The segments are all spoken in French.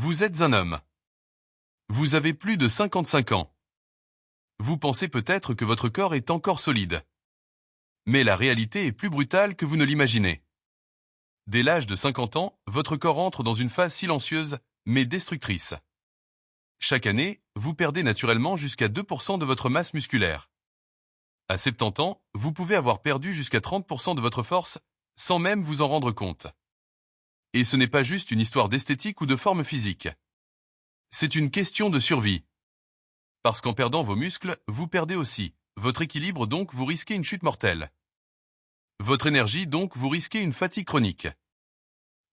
Vous êtes un homme. Vous avez plus de 55 ans. Vous pensez peut-être que votre corps est encore solide. Mais la réalité est plus brutale que vous ne l'imaginez. Dès l'âge de 50 ans, votre corps entre dans une phase silencieuse, mais destructrice. Chaque année, vous perdez naturellement jusqu'à 2% de votre masse musculaire. À 70 ans, vous pouvez avoir perdu jusqu'à 30% de votre force, sans même vous en rendre compte. Et ce n'est pas juste une histoire d'esthétique ou de forme physique. C'est une question de survie. Parce qu'en perdant vos muscles, vous perdez aussi votre équilibre, donc vous risquez une chute mortelle. Votre énergie, donc vous risquez une fatigue chronique.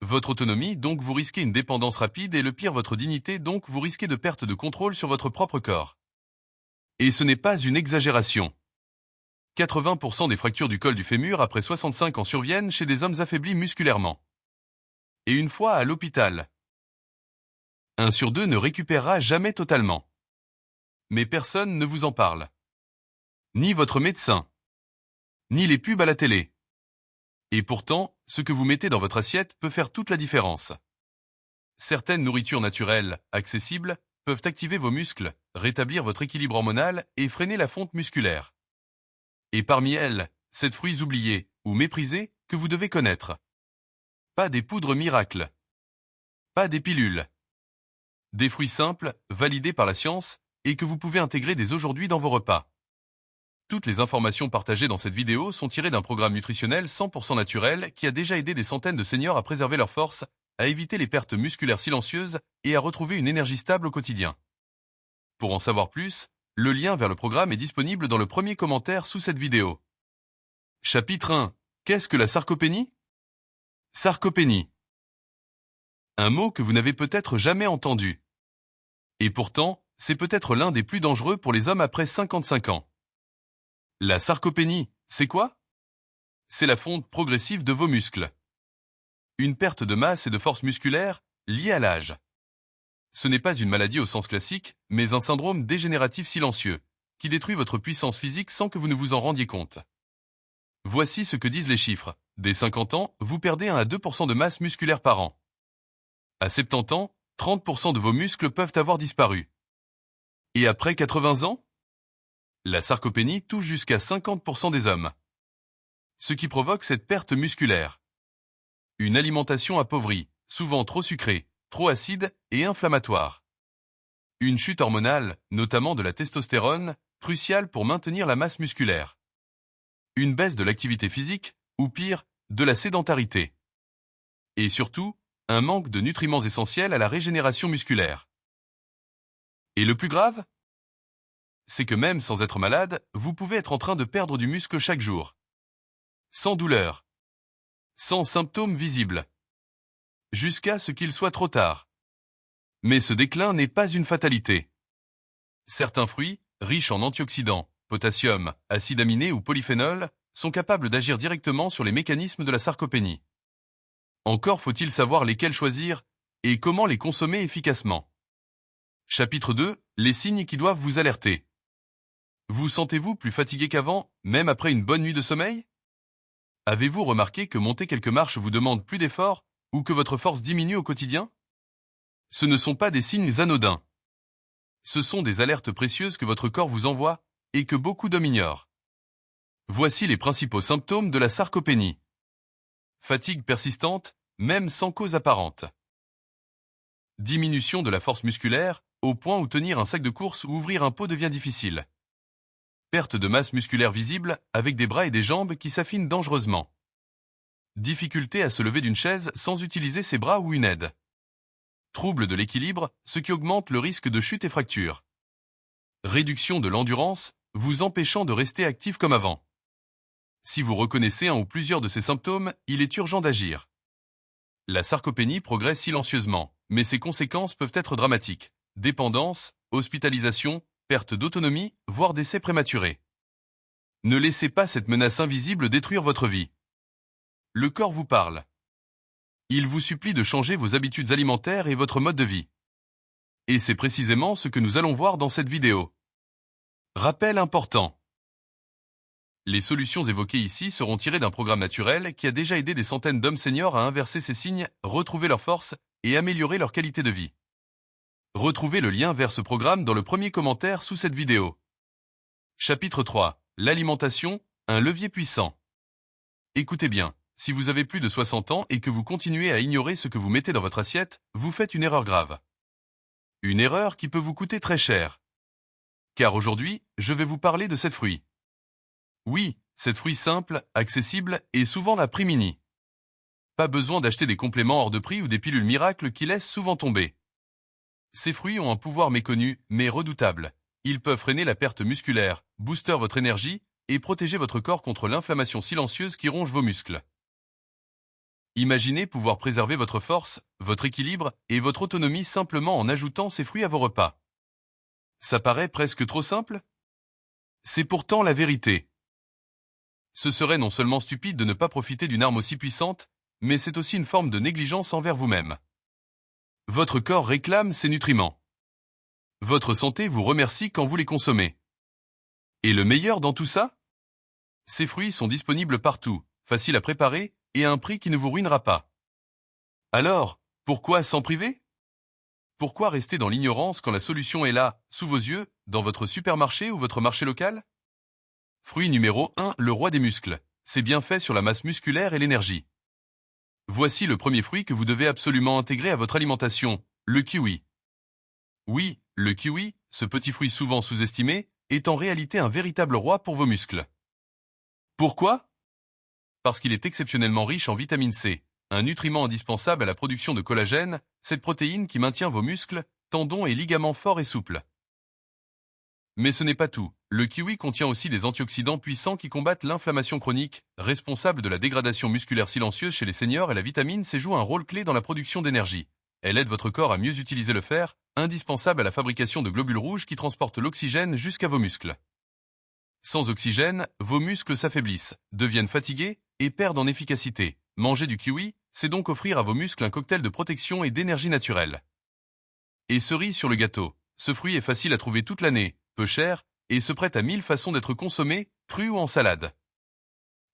Votre autonomie, donc vous risquez une dépendance rapide et le pire, votre dignité, donc vous risquez de perte de contrôle sur votre propre corps. Et ce n'est pas une exagération. 80% des fractures du col du fémur après 65 ans surviennent chez des hommes affaiblis musculairement. Et une fois à l'hôpital, 1 sur 2 ne récupérera jamais totalement. Mais personne ne vous en parle. Ni votre médecin, ni les pubs à la télé. Et pourtant, ce que vous mettez dans votre assiette peut faire toute la différence. Certaines nourritures naturelles, accessibles, peuvent activer vos muscles, rétablir votre équilibre hormonal et freiner la fonte musculaire. Et parmi elles, 7 fruits oubliés ou méprisés que vous devez connaître. Pas des poudres miracles. Pas des pilules. Des fruits simples, validés par la science, et que vous pouvez intégrer dès aujourd'hui dans vos repas. Toutes les informations partagées dans cette vidéo sont tirées d'un programme nutritionnel 100% naturel qui a déjà aidé des centaines de seniors à préserver leur force, à éviter les pertes musculaires silencieuses et à retrouver une énergie stable au quotidien. Pour en savoir plus, le lien vers le programme est disponible dans le premier commentaire sous cette vidéo. Chapitre 1. Qu'est-ce que la sarcopénie? Sarcopénie. Un mot que vous n'avez peut-être jamais entendu. Et pourtant, c'est peut-être l'un des plus dangereux pour les hommes après 55 ans. La sarcopénie, c'est quoi? C'est la fonte progressive de vos muscles. Une perte de masse et de force musculaire liée à l'âge. Ce n'est pas une maladie au sens classique, mais un syndrome dégénératif silencieux, qui détruit votre puissance physique sans que vous ne vous en rendiez compte. Voici ce que disent les chiffres. Dès 50 ans, vous perdez 1 à 2% de masse musculaire par an. À 70 ans, 30% de vos muscles peuvent avoir disparu. Et après 80 ans? La sarcopénie touche jusqu'à 50% des hommes. Ce qui provoque cette perte musculaire. Une alimentation appauvrie, souvent trop sucrée, trop acide et inflammatoire. Une chute hormonale, notamment de la testostérone, cruciale pour maintenir la masse musculaire. Une baisse de l'activité physique, ou pire, de la sédentarité. Et surtout, un manque de nutriments essentiels à la régénération musculaire. Et le plus grave? C'est que même sans être malade, vous pouvez être en train de perdre du muscle chaque jour. Sans douleur. Sans symptômes visibles. Jusqu'à ce qu'il soit trop tard. Mais ce déclin n'est pas une fatalité. Certains fruits, riches en antioxydants, potassium, acides aminés ou polyphénols, sont capables d'agir directement sur les mécanismes de la sarcopénie. Encore faut-il savoir lesquels choisir et comment les consommer efficacement. Chapitre 2. Les signes qui doivent vous alerter. Vous sentez-vous plus fatigué qu'avant, même après une bonne nuit de sommeil? Avez-vous remarqué que monter quelques marches vous demande plus d'efforts ou que votre force diminue au quotidien? Ce ne sont pas des signes anodins. Ce sont des alertes précieuses que votre corps vous envoie et que beaucoup d'hommes ignorent. Voici les principaux symptômes de la sarcopénie. Fatigue persistante, même sans cause apparente. Diminution de la force musculaire, au point où tenir un sac de course ou ouvrir un pot devient difficile. Perte de masse musculaire visible, avec des bras et des jambes qui s'affinent dangereusement. Difficulté à se lever d'une chaise sans utiliser ses bras ou une aide. Trouble de l'équilibre, ce qui augmente le risque de chute et fracture. Réduction de l'endurance, vous empêchant de rester actif comme avant. Si vous reconnaissez un ou plusieurs de ces symptômes, il est urgent d'agir. La sarcopénie progresse silencieusement, mais ses conséquences peuvent être dramatiques. Dépendance, hospitalisation, perte d'autonomie, voire décès prématuré. Ne laissez pas cette menace invisible détruire votre vie. Le corps vous parle. Il vous supplie de changer vos habitudes alimentaires et votre mode de vie. Et c'est précisément ce que nous allons voir dans cette vidéo. Rappel important. Les solutions évoquées ici seront tirées d'un programme naturel qui a déjà aidé des centaines d'hommes seniors à inverser ces signes, retrouver leur force et améliorer leur qualité de vie. Retrouvez le lien vers ce programme dans le premier commentaire sous cette vidéo. Chapitre 3. L'alimentation, un levier puissant. Écoutez bien, si vous avez plus de 60 ans et que vous continuez à ignorer ce que vous mettez dans votre assiette, vous faites une erreur grave. Une erreur qui peut vous coûter très cher. Car aujourd'hui, je vais vous parler de cette fruit. Oui, cette fruit simple, accessible et souvent la prix mini. Pas besoin d'acheter des compléments hors de prix ou des pilules miracles qui laissent souvent tomber. Ces fruits ont un pouvoir méconnu, mais redoutable. Ils peuvent freiner la perte musculaire, booster votre énergie et protéger votre corps contre l'inflammation silencieuse qui ronge vos muscles. Imaginez pouvoir préserver votre force, votre équilibre et votre autonomie simplement en ajoutant ces fruits à vos repas. Ça paraît presque trop simple? C'est pourtant la vérité. Ce serait non seulement stupide de ne pas profiter d'une arme aussi puissante, mais c'est aussi une forme de négligence envers vous-même. Votre corps réclame ces nutriments. Votre santé vous remercie quand vous les consommez. Et le meilleur dans tout ça? Ces fruits sont disponibles partout, faciles à préparer et à un prix qui ne vous ruinera pas. Alors, pourquoi s'en priver? Pourquoi rester dans l'ignorance quand la solution est là, sous vos yeux, dans votre supermarché ou votre marché local? Fruit numéro 1, le roi des muscles. C'est bien fait sur la masse musculaire et l'énergie. Voici le premier fruit que vous devez absolument intégrer à votre alimentation, le kiwi. Oui, le kiwi, ce petit fruit souvent sous-estimé, est en réalité un véritable roi pour vos muscles. Pourquoi? Parce qu'il est exceptionnellement riche en vitamine C, un nutriment indispensable à la production de collagène, cette protéine qui maintient vos muscles, tendons et ligaments forts et souples. Mais ce n'est pas tout. Le kiwi contient aussi des antioxydants puissants qui combattent l'inflammation chronique, responsable de la dégradation musculaire silencieuse chez les seniors, et la vitamine C joue un rôle clé dans la production d'énergie. Elle aide votre corps à mieux utiliser le fer, indispensable à la fabrication de globules rouges qui transportent l'oxygène jusqu'à vos muscles. Sans oxygène, vos muscles s'affaiblissent, deviennent fatigués et perdent en efficacité. Manger du kiwi, c'est donc offrir à vos muscles un cocktail de protection et d'énergie naturelle. Et cerise sur le gâteau, ce fruit est facile à trouver toute l'année, peu cher, et se prête à 1000 façons d'être consommé, cru ou en salade.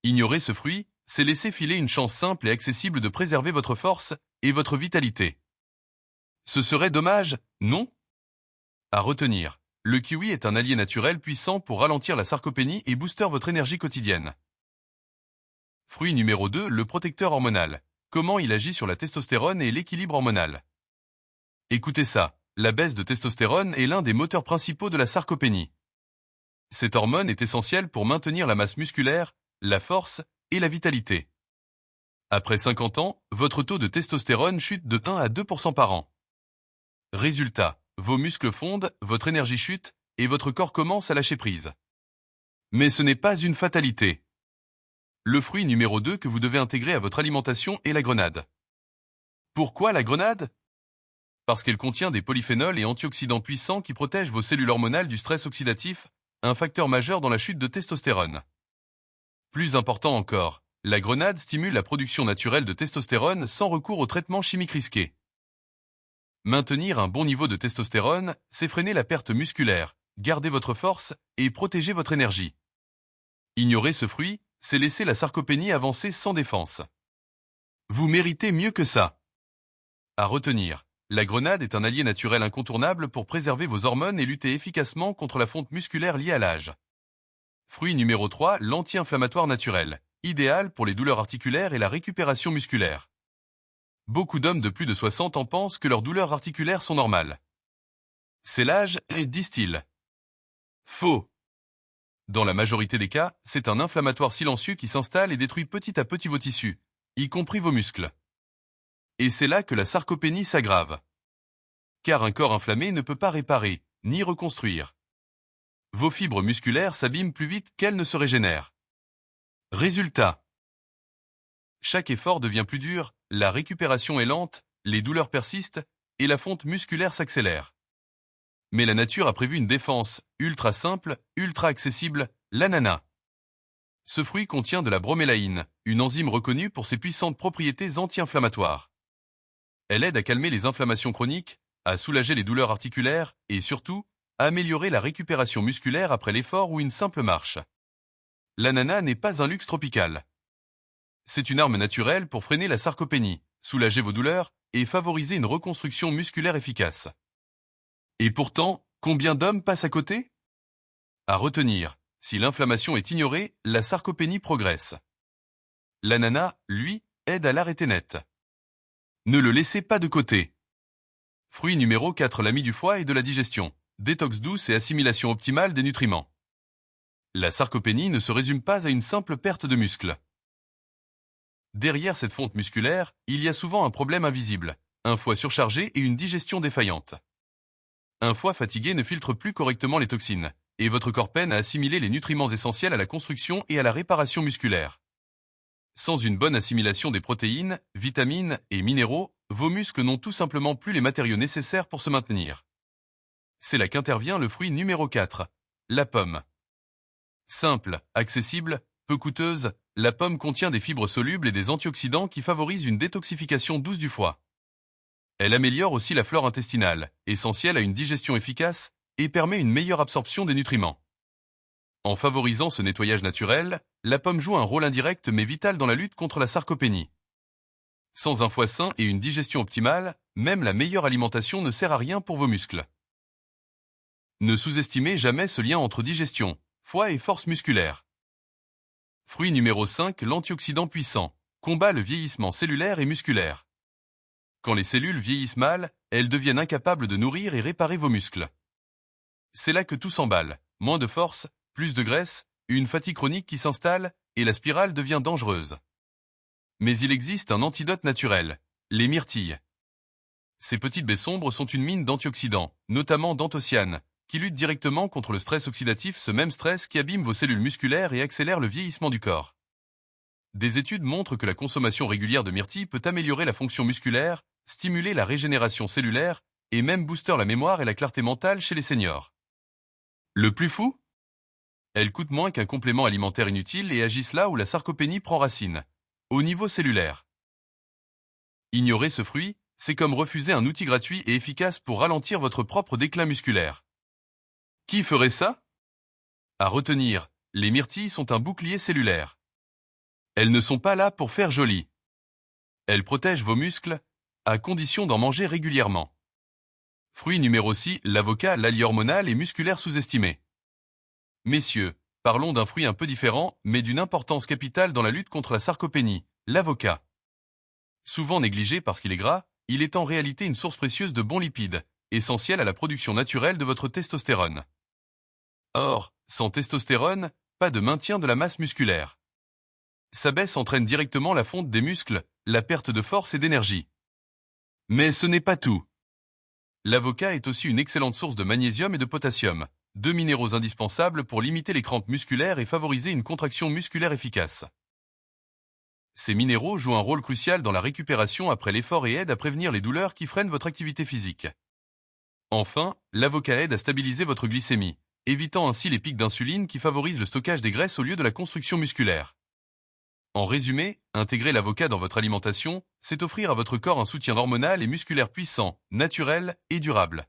Ignorer ce fruit, c'est laisser filer une chance simple et accessible de préserver votre force et votre vitalité. Ce serait dommage, non? À retenir, le kiwi est un allié naturel puissant pour ralentir la sarcopénie et booster votre énergie quotidienne. Fruit numéro 2, le protecteur hormonal. Comment il agit sur la testostérone et l'équilibre hormonal? Écoutez ça, la baisse de testostérone est l'un des moteurs principaux de la sarcopénie. Cette hormone est essentielle pour maintenir la masse musculaire, la force et la vitalité. Après 50 ans, votre taux de testostérone chute de 1 à 2% par an. Résultat, vos muscles fondent, votre énergie chute et votre corps commence à lâcher prise. Mais ce n'est pas une fatalité. Le fruit numéro 2 que vous devez intégrer à votre alimentation est la grenade. Pourquoi la grenade? Parce qu'elle contient des polyphénols et antioxydants puissants qui protègent vos cellules hormonales du stress oxydatif, un facteur majeur dans la chute de testostérone. Plus important encore, la grenade stimule la production naturelle de testostérone sans recours aux traitements chimiques risqués. Maintenir un bon niveau de testostérone, c'est freiner la perte musculaire, garder votre force et protéger votre énergie. Ignorer ce fruit, c'est laisser la sarcopénie avancer sans défense. Vous méritez mieux que ça. À retenir, la grenade est un allié naturel incontournable pour préserver vos hormones et lutter efficacement contre la fonte musculaire liée à l'âge. Fruit numéro 3, l'anti-inflammatoire naturel, idéal pour les douleurs articulaires et la récupération musculaire. Beaucoup d'hommes de plus de 60 ans pensent que leurs douleurs articulaires sont normales. C'est l'âge, disent-ils. Faux. Dans la majorité des cas, c'est un inflammatoire silencieux qui s'installe et détruit petit à petit vos tissus, y compris vos muscles. Et c'est là que la sarcopénie s'aggrave. Car un corps inflammé ne peut pas réparer, ni reconstruire. Vos fibres musculaires s'abîment plus vite qu'elles ne se régénèrent. Résultat. Chaque effort devient plus dur, la récupération est lente, les douleurs persistent, et la fonte musculaire s'accélère. Mais la nature a prévu une défense, ultra simple, ultra accessible, l'ananas. Ce fruit contient de la bromélaïne, une enzyme reconnue pour ses puissantes propriétés anti-inflammatoires. Elle aide à calmer les inflammations chroniques, à soulager les douleurs articulaires et surtout, à améliorer la récupération musculaire après l'effort ou une simple marche. L'ananas n'est pas un luxe tropical. C'est une arme naturelle pour freiner la sarcopénie, soulager vos douleurs et favoriser une reconstruction musculaire efficace. Et pourtant, combien d'hommes passent à côté? À retenir, si l'inflammation est ignorée, la sarcopénie progresse. L'ananas, lui, aide à l'arrêter net. Ne le laissez pas de côté. Fruit numéro 4, l'ami du foie et de la digestion. Détox douce et assimilation optimale des nutriments. La sarcopénie ne se résume pas à une simple perte de muscle. Derrière cette fonte musculaire, il y a souvent un problème invisible, un foie surchargé et une digestion défaillante. Un foie fatigué ne filtre plus correctement les toxines, et votre corps peine à assimiler les nutriments essentiels à la construction et à la réparation musculaire. Sans une bonne assimilation des protéines, vitamines et minéraux, vos muscles n'ont tout simplement plus les matériaux nécessaires pour se maintenir. C'est là qu'intervient le fruit numéro 4, la pomme. Simple, accessible, peu coûteuse, la pomme contient des fibres solubles et des antioxydants qui favorisent une détoxification douce du foie. Elle améliore aussi la flore intestinale, essentielle à une digestion efficace, et permet une meilleure absorption des nutriments. En favorisant ce nettoyage naturel, la pomme joue un rôle indirect mais vital dans la lutte contre la sarcopénie. Sans un foie sain et une digestion optimale, même la meilleure alimentation ne sert à rien pour vos muscles. Ne sous-estimez jamais ce lien entre digestion, foie et force musculaire. Fruit numéro 5, l'antioxydant puissant, combat le vieillissement cellulaire et musculaire. Quand les cellules vieillissent mal, elles deviennent incapables de nourrir et réparer vos muscles. C'est là que tout s'emballe, moins de force, plus de graisse, une fatigue chronique qui s'installe, et la spirale devient dangereuse. Mais il existe un antidote naturel, les myrtilles. Ces petites baies sombres sont une mine d'antioxydants, notamment d'anthocyanes, qui luttent directement contre le stress oxydatif, ce même stress qui abîme vos cellules musculaires et accélère le vieillissement du corps. Des études montrent que la consommation régulière de myrtilles peut améliorer la fonction musculaire, stimuler la régénération cellulaire, et même booster la mémoire et la clarté mentale chez les seniors. Le plus fou? Elles coûtent moins qu'un complément alimentaire inutile et agissent là où la sarcopénie prend racine, au niveau cellulaire. Ignorer ce fruit, c'est comme refuser un outil gratuit et efficace pour ralentir votre propre déclin musculaire. Qui ferait ça? À retenir, les myrtilles sont un bouclier cellulaire. Elles ne sont pas là pour faire joli. Elles protègent vos muscles, à condition d'en manger régulièrement. Fruit numéro 6, l'avocat, l'allié hormonal et musculaire sous-estimé. Messieurs, parlons d'un fruit un peu différent, mais d'une importance capitale dans la lutte contre la sarcopénie, l'avocat. Souvent négligé parce qu'il est gras, il est en réalité une source précieuse de bons lipides, essentiels à la production naturelle de votre testostérone. Or, sans testostérone, pas de maintien de la masse musculaire. Sa baisse entraîne directement la fonte des muscles, la perte de force et d'énergie. Mais ce n'est pas tout. L'avocat est aussi une excellente source de magnésium et de potassium, deux minéraux indispensables pour limiter les crampes musculaires et favoriser une contraction musculaire efficace. Ces minéraux jouent un rôle crucial dans la récupération après l'effort et aident à prévenir les douleurs qui freinent votre activité physique. Enfin, l'avocat aide à stabiliser votre glycémie, évitant ainsi les pics d'insuline qui favorisent le stockage des graisses au lieu de la construction musculaire. En résumé, intégrer l'avocat dans votre alimentation, c'est offrir à votre corps un soutien hormonal et musculaire puissant, naturel et durable.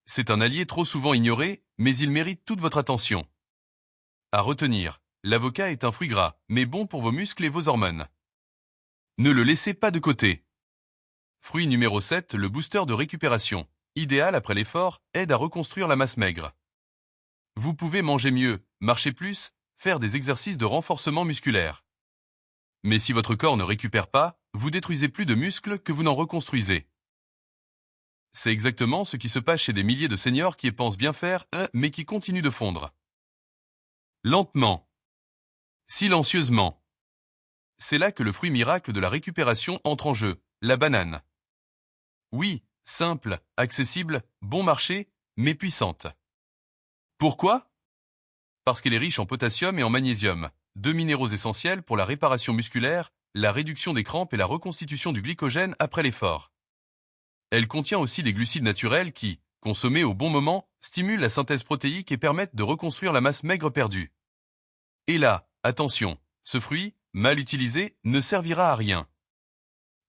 C'est un allié trop souvent ignoré, mais il mérite toute votre attention. À retenir, l'avocat est un fruit gras, mais bon pour vos muscles et vos hormones. Ne le laissez pas de côté. Fruit numéro 7, le booster de récupération, idéal après l'effort, aide à reconstruire la masse maigre. Vous pouvez manger mieux, marcher plus, faire des exercices de renforcement musculaire. Mais si votre corps ne récupère pas, vous détruisez plus de muscles que vous n'en reconstruisez. C'est exactement ce qui se passe chez des milliers de seniors qui pensent bien faire, mais qui continuent de fondre. Lentement. Silencieusement. C'est là que le fruit miracle de la récupération entre en jeu, la banane. Oui, simple, accessible, bon marché, mais puissante. Pourquoi? Parce qu'elle est riche en potassium et en magnésium, deux minéraux essentiels pour la réparation musculaire, la réduction des crampes et la reconstitution du glycogène après l'effort. Elle contient aussi des glucides naturels qui, consommés au bon moment, stimulent la synthèse protéique et permettent de reconstruire la masse maigre perdue. Et là, attention, ce fruit, mal utilisé, ne servira à rien.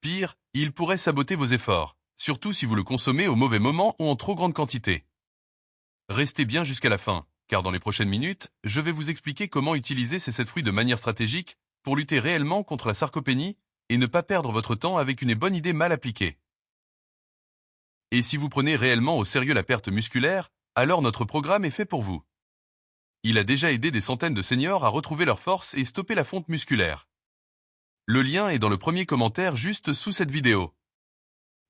Pire, il pourrait saboter vos efforts, surtout si vous le consommez au mauvais moment ou en trop grande quantité. Restez bien jusqu'à la fin, car dans les prochaines minutes, je vais vous expliquer comment utiliser ces 7 fruits de manière stratégique pour lutter réellement contre la sarcopénie et ne pas perdre votre temps avec une bonne idée mal appliquée. Et si vous prenez réellement au sérieux la perte musculaire, alors notre programme est fait pour vous. Il a déjà aidé des centaines de seniors à retrouver leur force et stopper la fonte musculaire. Le lien est dans le premier commentaire juste sous cette vidéo.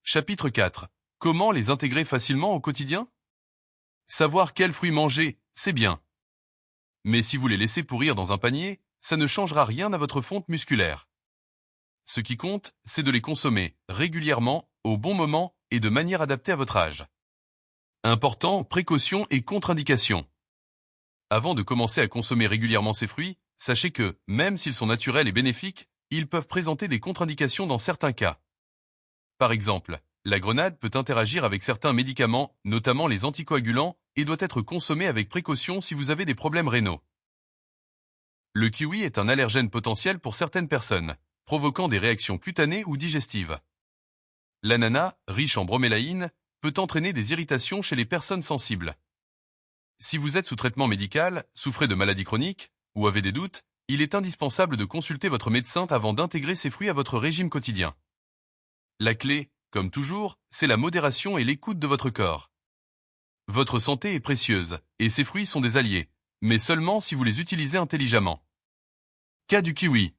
Chapitre 4. Comment les intégrer facilement au quotidien? Savoir quels fruits manger, c'est bien. Mais si vous les laissez pourrir dans un panier, ça ne changera rien à votre fonte musculaire. Ce qui compte, c'est de les consommer régulièrement, au bon moment et de manière adaptée à votre âge. Important, précautions et contre-indications. Avant de commencer à consommer régulièrement ces fruits, sachez que, même s'ils sont naturels et bénéfiques, ils peuvent présenter des contre-indications dans certains cas. Par exemple, la grenade peut interagir avec certains médicaments, notamment les anticoagulants, et doit être consommée avec précaution si vous avez des problèmes rénaux. Le kiwi est un allergène potentiel pour certaines personnes, provoquant des réactions cutanées ou digestives. L'ananas, riche en bromélaïne, peut entraîner des irritations chez les personnes sensibles. Si vous êtes sous traitement médical, souffrez de maladies chroniques, ou avez des doutes, il est indispensable de consulter votre médecin avant d'intégrer ces fruits à votre régime quotidien. La clé, comme toujours, c'est la modération et l'écoute de votre corps. Votre santé est précieuse, et ces fruits sont des alliés, mais seulement si vous les utilisez intelligemment. Cas du kiwi.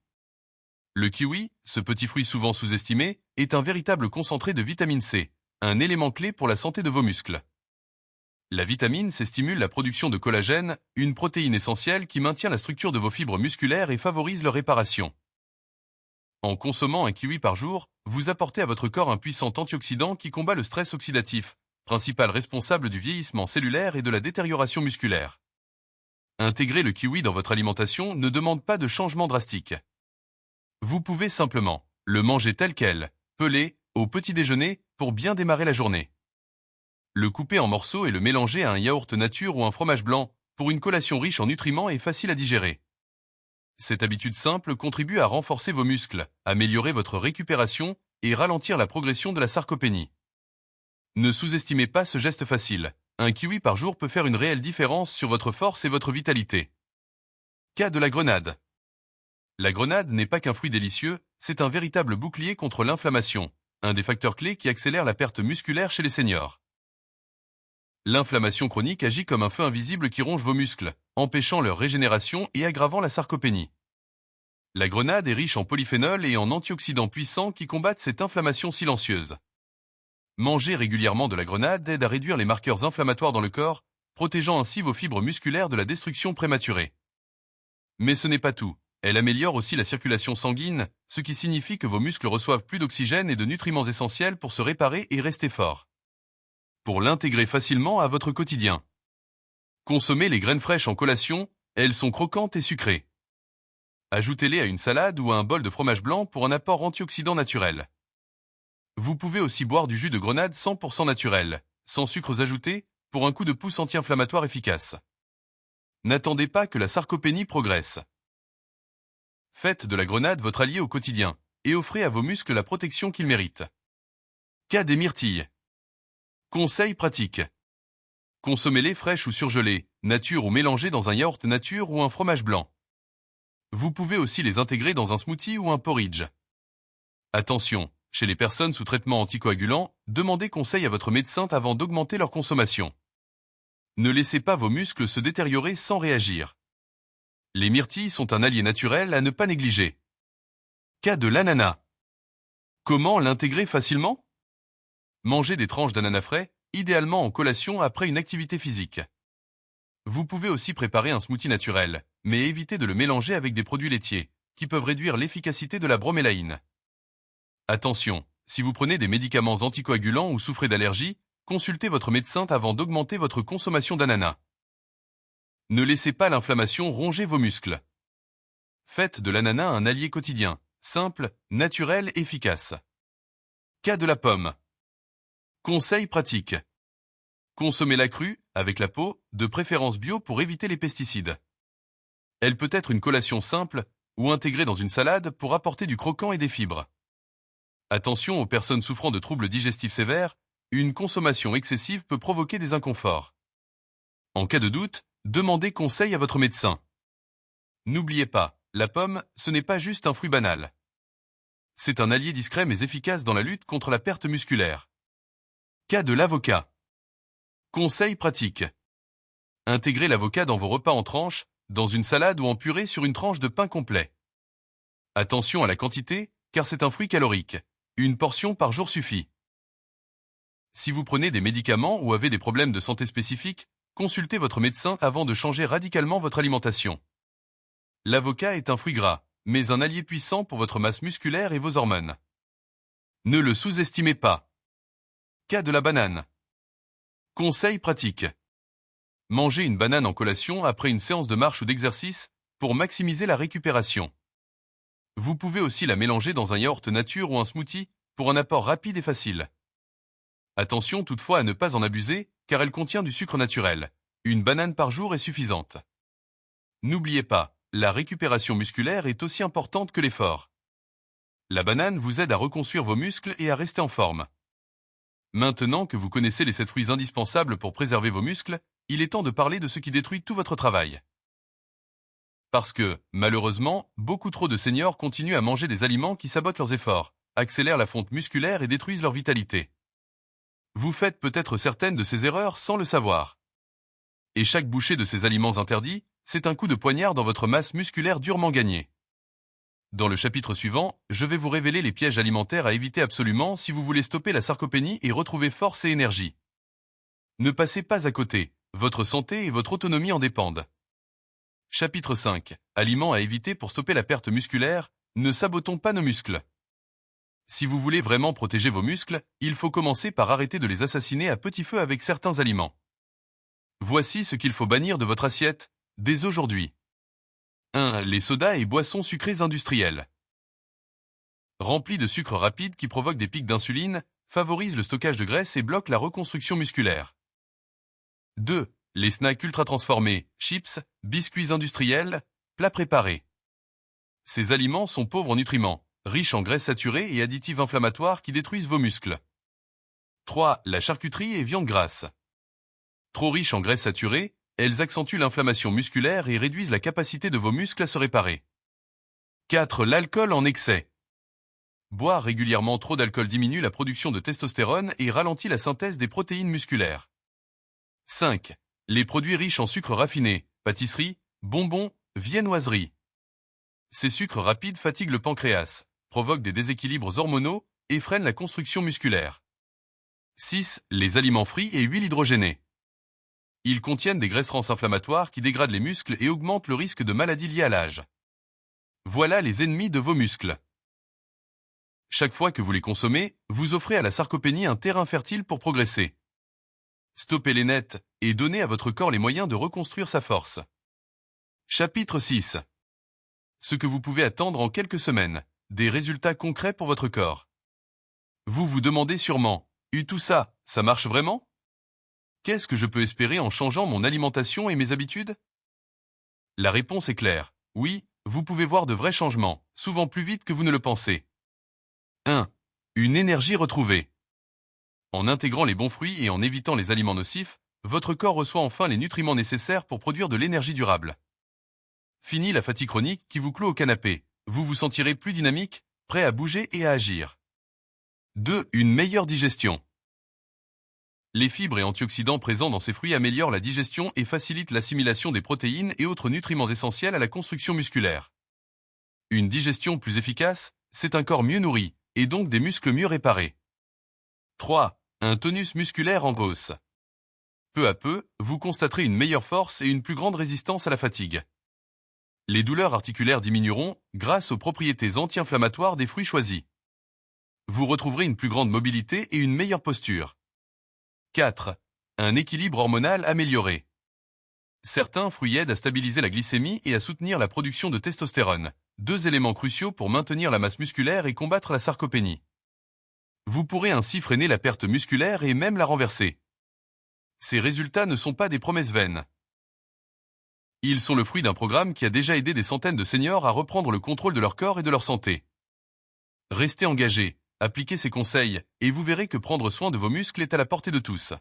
Le kiwi, ce petit fruit souvent sous-estimé, est un véritable concentré de vitamine C, un élément clé pour la santé de vos muscles. La vitamine C stimule la production de collagène, une protéine essentielle qui maintient la structure de vos fibres musculaires et favorise leur réparation. En consommant un kiwi par jour, vous apportez à votre corps un puissant antioxydant qui combat le stress oxydatif, principal responsable du vieillissement cellulaire et de la détérioration musculaire. Intégrer le kiwi dans votre alimentation ne demande pas de changement drastique. Vous pouvez simplement le manger tel quel, pelé, au petit déjeuner, pour bien démarrer la journée. Le couper en morceaux et le mélanger à un yaourt nature ou un fromage blanc, pour une collation riche en nutriments et facile à digérer. Cette habitude simple contribue à renforcer vos muscles, améliorer votre récupération et ralentir la progression de la sarcopénie. Ne sous-estimez pas ce geste facile. Un kiwi par jour peut faire une réelle différence sur votre force et votre vitalité. Cas de la grenade. La grenade n'est pas qu'un fruit délicieux, c'est un véritable bouclier contre l'inflammation, un des facteurs clés qui accélère la perte musculaire chez les seniors. L'inflammation chronique agit comme un feu invisible qui ronge vos muscles, empêchant leur régénération et aggravant la sarcopénie. La grenade est riche en polyphénols et en antioxydants puissants qui combattent cette inflammation silencieuse. Manger régulièrement de la grenade aide à réduire les marqueurs inflammatoires dans le corps, protégeant ainsi vos fibres musculaires de la destruction prématurée. Mais ce n'est pas tout. Elle améliore aussi la circulation sanguine, ce qui signifie que vos muscles reçoivent plus d'oxygène et de nutriments essentiels pour se réparer et rester forts. Pour l'intégrer facilement à votre quotidien. Consommez les graines fraîches en collation, elles sont croquantes et sucrées. Ajoutez-les à une salade ou à un bol de fromage blanc pour un apport antioxydant naturel. Vous pouvez aussi boire du jus de grenade 100% naturel, sans sucres ajoutés, pour un coup de pouce anti-inflammatoire efficace. N'attendez pas que la sarcopénie progresse. Faites de la grenade votre allié au quotidien, et offrez à vos muscles la protection qu'ils méritent. Cas des myrtilles. Conseils pratiques. Consommez-les fraîches ou surgelées, nature ou mélangées dans un yaourt nature ou un fromage blanc. Vous pouvez aussi les intégrer dans un smoothie ou un porridge. Attention, chez les personnes sous traitement anticoagulant, demandez conseil à votre médecin avant d'augmenter leur consommation. Ne laissez pas vos muscles se détériorer sans réagir. Les myrtilles sont un allié naturel à ne pas négliger. Cas de l'ananas. Comment l'intégrer facilement? Mangez des tranches d'ananas frais, idéalement en collation après une activité physique. Vous pouvez aussi préparer un smoothie naturel, mais évitez de le mélanger avec des produits laitiers, qui peuvent réduire l'efficacité de la bromélaïne. Attention, si vous prenez des médicaments anticoagulants ou souffrez d'allergies, consultez votre médecin avant d'augmenter votre consommation d'ananas. Ne laissez pas l'inflammation ronger vos muscles. Faites de l'ananas un allié quotidien, simple, naturel, efficace. Cas de la pomme. Conseils pratiques. Consommez-la crue, avec la peau, de préférence bio pour éviter les pesticides. Elle peut être une collation simple ou intégrée dans une salade pour apporter du croquant et des fibres. Attention aux personnes souffrant de troubles digestifs sévères, une consommation excessive peut provoquer des inconforts. En cas de doute, demandez conseil à votre médecin. N'oubliez pas, la pomme, ce n'est pas juste un fruit banal. C'est un allié discret mais efficace dans la lutte contre la perte musculaire. Cas de l'avocat. Conseil pratique. Intégrez l'avocat dans vos repas en tranches, dans une salade ou en purée sur une tranche de pain complet. Attention à la quantité, car c'est un fruit calorique. Une portion par jour suffit. Si vous prenez des médicaments ou avez des problèmes de santé spécifiques, consultez votre médecin avant de changer radicalement votre alimentation. L'avocat est un fruit gras, mais un allié puissant pour votre masse musculaire et vos hormones. Ne le sous-estimez pas. Cas de la banane. Conseil pratique. Mangez une banane en collation après une séance de marche ou d'exercice pour maximiser la récupération. Vous pouvez aussi la mélanger dans un yaourt nature ou un smoothie pour un apport rapide et facile. Attention toutefois à ne pas en abuser, car elle contient du sucre naturel. Une banane par jour est suffisante. N'oubliez pas, la récupération musculaire est aussi importante que l'effort. La banane vous aide à reconstruire vos muscles et à rester en forme. Maintenant que vous connaissez les 7 fruits indispensables pour préserver vos muscles, il est temps de parler de ce qui détruit tout votre travail. Parce que, malheureusement, beaucoup trop de seniors continuent à manger des aliments qui sabotent leurs efforts, accélèrent la fonte musculaire et détruisent leur vitalité. Vous faites peut-être certaines de ces erreurs sans le savoir. Et chaque bouchée de ces aliments interdits, c'est un coup de poignard dans votre masse musculaire durement gagnée. Dans le chapitre suivant, je vais vous révéler les pièges alimentaires à éviter absolument si vous voulez stopper la sarcopénie et retrouver force et énergie. Ne passez pas à côté, votre santé et votre autonomie en dépendent. Chapitre 5. Aliments à éviter pour stopper la perte musculaire, ne sabotons pas nos muscles. Si vous voulez vraiment protéger vos muscles, il faut commencer par arrêter de les assassiner à petit feu avec certains aliments. Voici ce qu'il faut bannir de votre assiette, dès aujourd'hui. 1. Les sodas et boissons sucrées industrielles. Remplis de sucre rapide qui provoque des pics d'insuline, favorise le stockage de graisse et bloque la reconstruction musculaire. 2. Les snacks ultra transformés, chips, biscuits industriels, plats préparés. Ces aliments sont pauvres en nutriments, riches en graisses saturées et additifs inflammatoires qui détruisent vos muscles. 3. La charcuterie et viande grasse. Trop riches en graisses saturées, elles accentuent l'inflammation musculaire et réduisent la capacité de vos muscles à se réparer. 4. L'alcool en excès. Boire régulièrement trop d'alcool diminue la production de testostérone et ralentit la synthèse des protéines musculaires. 5. Les produits riches en sucre raffiné, pâtisserie, bonbons, viennoiseries. Ces sucres rapides fatiguent le pancréas, provoquent des déséquilibres hormonaux et freinent la construction musculaire. 6. Les aliments frits et huiles hydrogénées. Ils contiennent des graisses trans inflammatoires qui dégradent les muscles et augmentent le risque de maladies liées à l'âge. Voilà les ennemis de vos muscles. Chaque fois que vous les consommez, vous offrez à la sarcopénie un terrain fertile pour progresser. Stoppez-les net et donnez à votre corps les moyens de reconstruire sa force. Chapitre 6. Ce que vous pouvez attendre en quelques semaines, des résultats concrets pour votre corps. Vous vous demandez sûrement, tout ça, ça marche vraiment ? Qu'est-ce que je peux espérer en changeant mon alimentation et mes habitudes ? La réponse est claire. Oui, vous pouvez voir de vrais changements, souvent plus vite que vous ne le pensez. 1. Une énergie retrouvée. En intégrant les bons fruits et en évitant les aliments nocifs, votre corps reçoit enfin les nutriments nécessaires pour produire de l'énergie durable. Fini la fatigue chronique qui vous cloue au canapé. Vous vous sentirez plus dynamique, prêt à bouger et à agir. 2. Une meilleure digestion. Les fibres et antioxydants présents dans ces fruits améliorent la digestion et facilitent l'assimilation des protéines et autres nutriments essentiels à la construction musculaire. Une digestion plus efficace, c'est un corps mieux nourri, et donc des muscles mieux réparés. 3. Un tonus musculaire en hausse. Peu à peu, vous constaterez une meilleure force et une plus grande résistance à la fatigue. Les douleurs articulaires diminueront grâce aux propriétés anti-inflammatoires des fruits choisis. Vous retrouverez une plus grande mobilité et une meilleure posture. 4. Un équilibre hormonal amélioré. Certains fruits aident à stabiliser la glycémie et à soutenir la production de testostérone, 2 éléments cruciaux pour maintenir la masse musculaire et combattre la sarcopénie. Vous pourrez ainsi freiner la perte musculaire et même la renverser. Ces résultats ne sont pas des promesses vaines. Ils sont le fruit d'un programme qui a déjà aidé des centaines de seniors à reprendre le contrôle de leur corps et de leur santé. Restez engagés, appliquez ces conseils, et vous verrez que prendre soin de vos muscles est à la portée de tous.